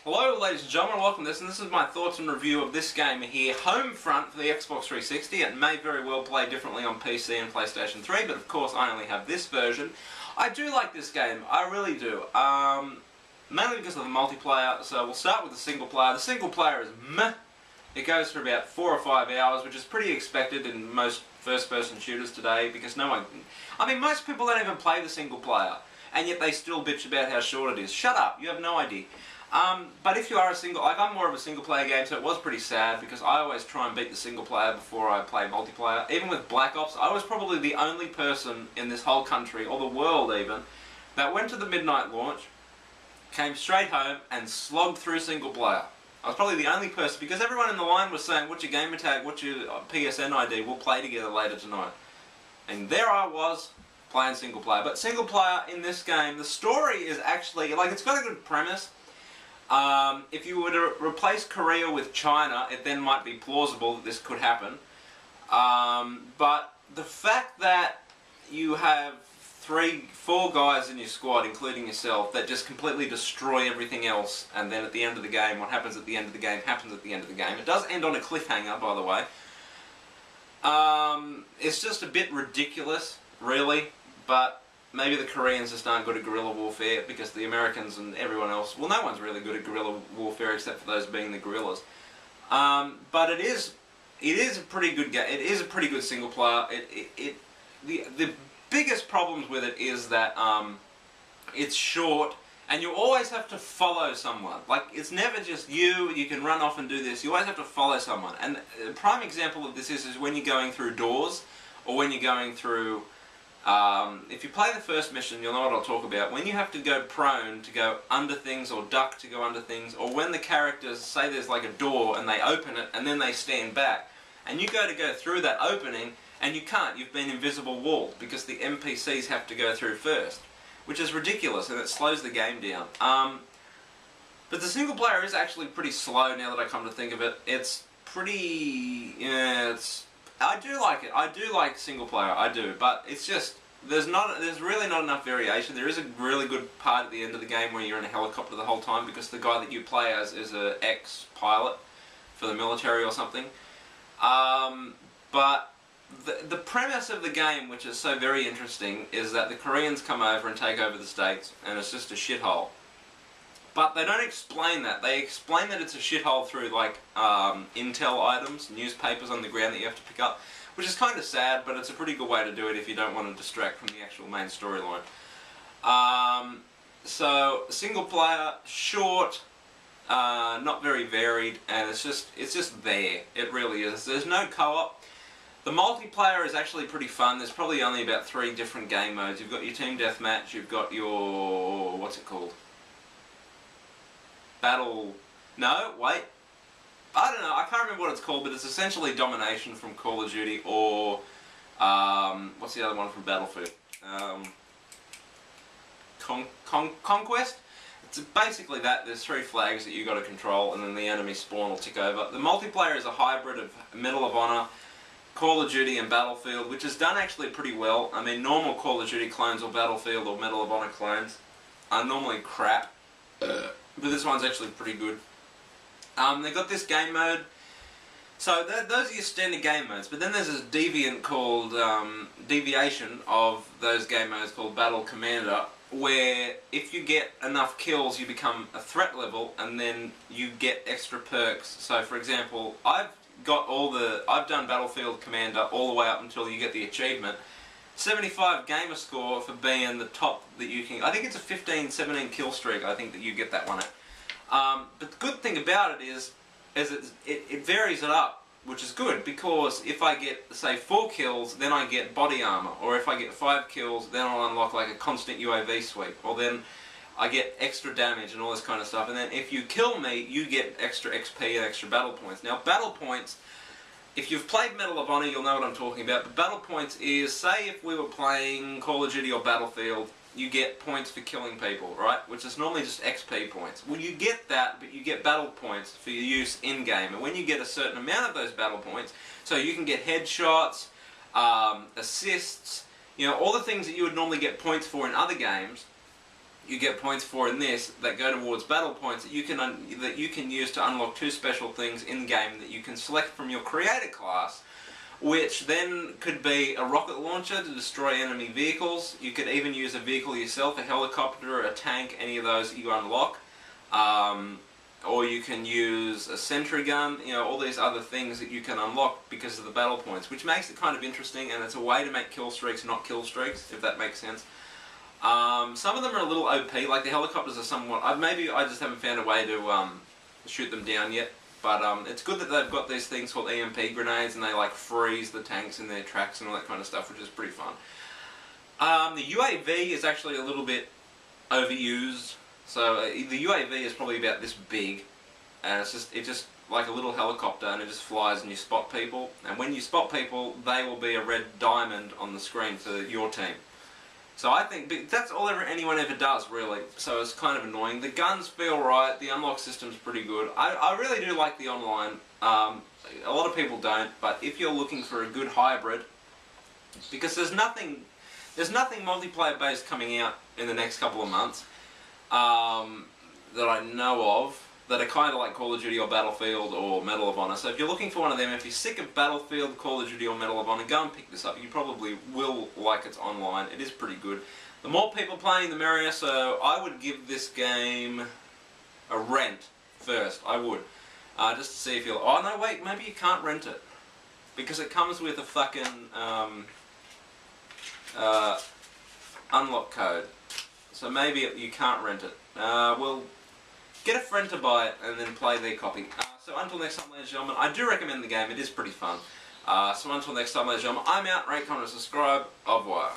Hello ladies and gentlemen, welcome to this, and this is my thoughts and review of this game here, Homefront for the Xbox 360. It may very well play differently on PC and PlayStation 3, but of course I only have this version. I do like this game, I really do, mainly because of the multiplayer. So we'll start with the single player. The single player is meh. It goes for about 4 or 5 hours, which is pretty expected in most first-person shooters today, because most people don't even play the single player, and yet they still bitch about how short it is. Shut up, you have no idea. But if you are I'm more of a single player game, so it was pretty sad because I always try and beat the single player before I play multiplayer. Even with Black Ops, I was probably the only person in this whole country, or the world even, that went to the midnight launch, came straight home and slogged through single player. I was probably the only person, because everyone in the line was saying, what's your gamer tag, what's your PSN ID, we'll play together later tonight. And there I was, playing single player. But single player in this game, the story is actually, it's got a good premise. If you were to replace Korea with China, it then might be plausible that this could happen. But the fact that you have 4 guys in your squad, including yourself, that just completely destroy everything else, and then at the end of the game, what happens at the end of the game happens at the end of the game. It does end on a cliffhanger, by the way. It's just a bit ridiculous, really, but maybe the Koreans just aren't good at guerrilla warfare, because the Americans and everyone else, well, no one's really good at guerrilla warfare except for those being the guerrillas. But it is a pretty good game. It is a pretty good single player. The biggest problems with it is that it's short, and you always have to follow someone. Like, it's never just you can run off and do this. You always have to follow someone. And a prime example of this is when you're going through doors, or when you're going through if you play the first mission, you'll know what I'll talk about. When you have to go prone to go under things, or duck to go under things, or when the characters, say there's like a door and they open it and then they stand back, and you go through that opening and you can't, you've been invisible walled because the NPCs have to go through first, which is ridiculous, and it slows the game down. But the single player is actually pretty slow now that I come to think of it. It's pretty, I do like it. I do like single player. I do, but it's just there's really not enough variation. There is a really good part at the end of the game where you're in a helicopter the whole time, because the guy that you play as is an ex-pilot for the military or something. But the premise of the game, which is so very interesting, is that the Koreans come over and take over the States, and it's just a shithole. But they don't explain that. They explain that it's a shithole through, like, intel items, newspapers on the ground that you have to pick up, which is kind of sad, but it's a pretty good way to do it if you don't want to distract from the actual main storyline. So, single player, short, not very varied, and it's just there. It really is. There's no co-op. The multiplayer is actually pretty fun. There's probably only about 3 different game modes. You've got your team deathmatch, you've got your, what's it called? No, wait. I don't know, I can't remember what it's called, but it's essentially domination from Call of Duty, or, what's the other one from Battlefield? Conquest? It's basically that. There's 3 flags that you got to control, and then the enemy spawn will tick over. The multiplayer is a hybrid of Medal of Honor, Call of Duty and Battlefield, which is done actually pretty well. I mean, normal Call of Duty clones or Battlefield or Medal of Honor clones are normally crap. But this one's actually pretty good. They got this game mode. So those are your standard game modes. But then there's this deviant called deviation of those game modes called Battle Commander, where if you get enough kills, you become a threat level, and then you get extra perks. So, for example, I've done Battlefield Commander all the way up until you get the achievement. 75 gamer score for being the top that you can. I think it's a 15-17 kill streak. I think that you get that one at. But the good thing about it is it varies it up, which is good, because if I get, say, 4 kills, then I get body armor, or if I get 5 kills, then I'll unlock like a constant UAV sweep, or then I get extra damage and all this kind of stuff. And then if you kill me, you get extra XP and extra battle points. Now, battle points, if you've played Medal of Honor, you'll know what I'm talking about. But battle points is, say if we were playing Call of Duty or Battlefield, you get points for killing people, right? Which is normally just XP points. Well, you get that, but you get battle points for your use in-game. And when you get a certain amount of those battle points, so you can get headshots, assists, all the things that you would normally get points for in other games, you get points for in this that go towards battle points that you can use to unlock 2 special things in game that you can select from your creator class, which then could be a rocket launcher to destroy enemy vehicles. You could even use a vehicle yourself, a helicopter, a tank, any of those that you unlock. Or you can use a sentry gun, you know, all these other things that you can unlock because of the battle points, which makes it kind of interesting, and it's a way to make kill streaks not kill streaks, if that makes sense. Some of them are a little OP, like the helicopters are somewhat... maybe I just haven't found a way to shoot them down yet, but it's good that they've got these things called EMP grenades, and they like freeze the tanks in their tracks and all that kind of stuff, which is pretty fun. The UAV is actually a little bit overused. So the UAV is probably about this big, and it's just like a little helicopter, and it just flies and you spot people, and when you spot people they will be a red diamond on the screen for your team. So I think that's all anyone ever does, really, so it's kind of annoying. The guns feel right, the unlock system's pretty good. I really do like the online. A lot of people don't, but if you're looking for a good hybrid, because there's nothing multiplayer based coming out in the next couple of months that I know of, that are kind of like Call of Duty or Battlefield or Medal of Honor. So if you're looking for one of them, if you're sick of Battlefield, Call of Duty or Medal of Honor, go and pick this up. You probably will like it's online. It is pretty good. The more people playing, the merrier, so I would give this game a rent first. I would. Just to see if you'll... Oh no, wait, maybe you can't rent it. Because it comes with a fucking unlock code. So maybe you can't rent it. Well, get a friend to buy it and then play their copy. So until next time, ladies and gentlemen, I do recommend the game. It is pretty fun. So until next time, ladies and gentlemen, I'm out. Rate, comment, and subscribe. Au revoir.